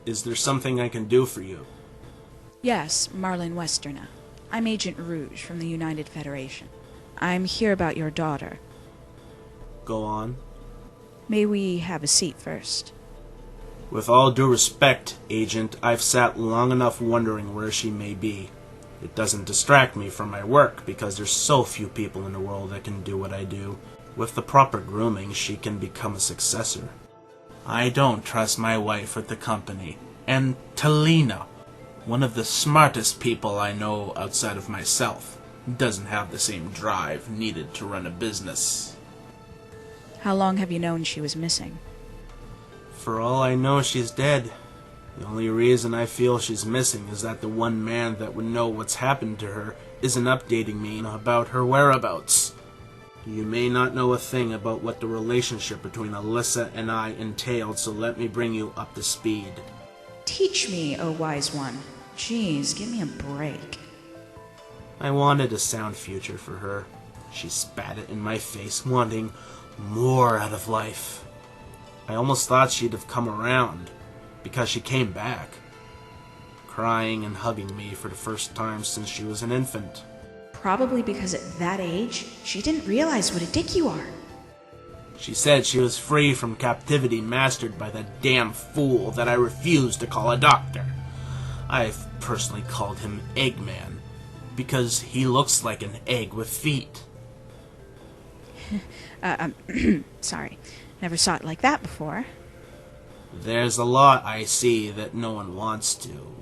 Is there something I can do for you? Yes, Marlon Westerna. I'm Agent Rouge from the United Federation. I'm here about your daughter. Go on. May we have a seat first? With all due respect, Agent, I've sat long enough wondering where she may be. It doesn't distract me from my work, because there's so few people in the world that can do what I do. With the proper grooming, she can become a successor. I don't trust my wife with the company. And Talena, one of the smartest people I know outside of myself, doesn't have the same drive needed to run a business. How long have you known she was missing? For all I know, she's dead. The only reason I feel she's missing is that the one man that would know what's happened to her isn't updating me about her whereabouts. You may not know a thing about what the relationship between Alyssa and I entailed, so let me bring you up to speed. Teach me, oh wise one. Jeez, give me a break. I wanted a sound future for her. She spat it in my face, wanting more out of life. I almost thought she'd have come around, because she came back, crying and hugging me for the first time since she was an infant. Probably because at that age, she didn't realize what a dick you are. She said she was free from captivity mastered by that damn fool that I refused to call a doctor. I've personally called him Eggman, because he looks like an egg with feet. Sorry. Never saw it like that before. There's a lot I see that no one wants to,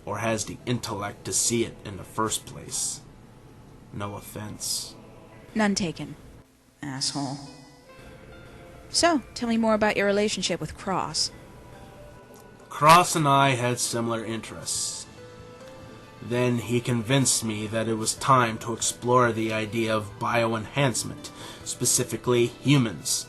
or has the intellect to see it in the first place. No offense. None taken, asshole. So, tell me more about your relationship with Cross. Cross and I had similar interests. Then he convinced me that it was time to explore the idea of bioenhancement, specifically humans.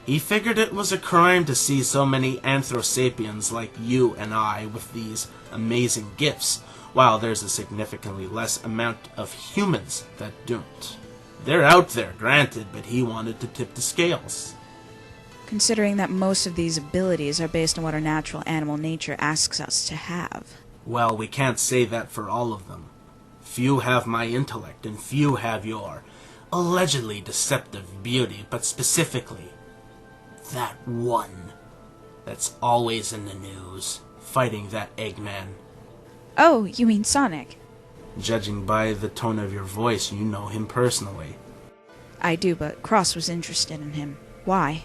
He figured it was a crime to see so many anthrosapiens like you and I with these amazing gifts, while there's a significantly less amount of humans that don't. They're out there, granted, but he wanted to tip the scales. Considering that most of these abilities are based on what our natural animal nature asks us to have. Well, we can't say that for all of them. Few have my intellect, and few have your allegedly deceptive beauty, but specifically that one that's always in the news, fighting that Eggman. Oh, you mean Sonic? Judging by the tone of your voice, you know him personally. I do, but Cross was interested in him. Why?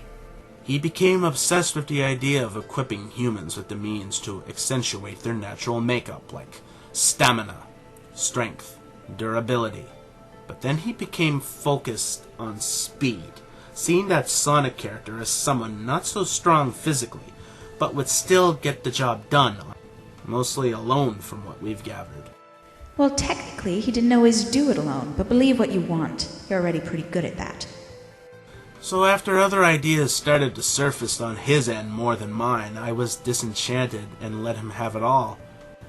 He became obsessed with the idea of equipping humans with the means to accentuate their natural makeup, like stamina, strength, durability. But then he became focused on speed, seeing that Sonic character as someone not so strong physically, but would still get the job done, mostly alone from what we've gathered. Well, technically, he didn't always do it alone, but believe what you want. You're already pretty good at that. So after other ideas started to surface on his end more than mine, I was disenchanted and let him have it all.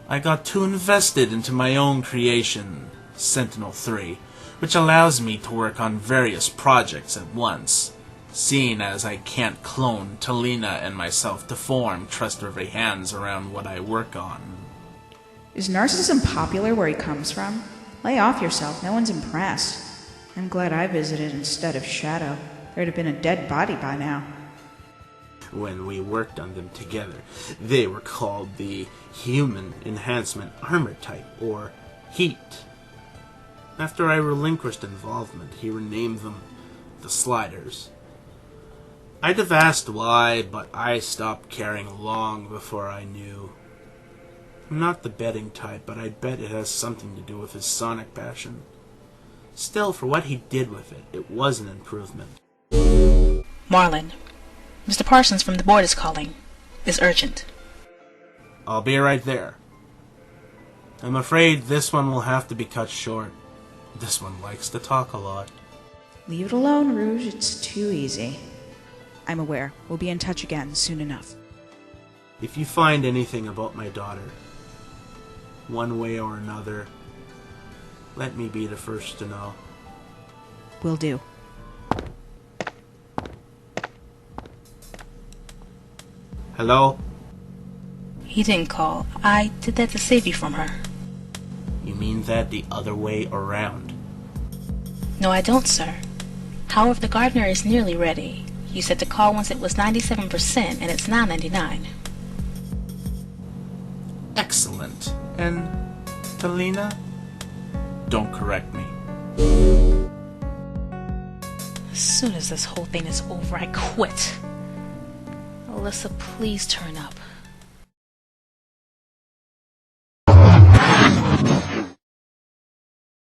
I got too invested into my own creation, Sentinel-3, which allows me to work on various projects at once, seeing as I can't clone Talena and myself to form trustworthy hands around what I work on. Is narcissism popular where he comes from? Lay off yourself, no one's impressed. I'm glad I visited instead of Shadow. There'd have been a dead body by now. When we worked on them together, they were called the Human Enhancement Armor Type, or HEAT. After I relinquished involvement, he renamed them the Sliders. I'd have asked why, but I stopped caring long before I knew. I'm not the betting type, but I bet it has something to do with his Sonic passion. Still, for what he did with it, it was an improvement. Marlon, Mr. Parsons from the board is calling. It's urgent. I'll be right there. I'm afraid this one will have to be cut short. This one likes to talk a lot. Leave it alone, Rouge. It's too easy. I'm aware. We'll be in touch again soon enough. If you find anything about my daughter, one way or another, let me be the first to know. Will do. Hello? He didn't call. I did that to save you from her. You mean that the other way around? No, I don't, sir. However, the gardener is nearly ready. You said to call once it was 97%, and it's now 99. Excellent. And Talena? Don't correct me. As soon as this whole thing is over, I quit. Alyssa, please turn up.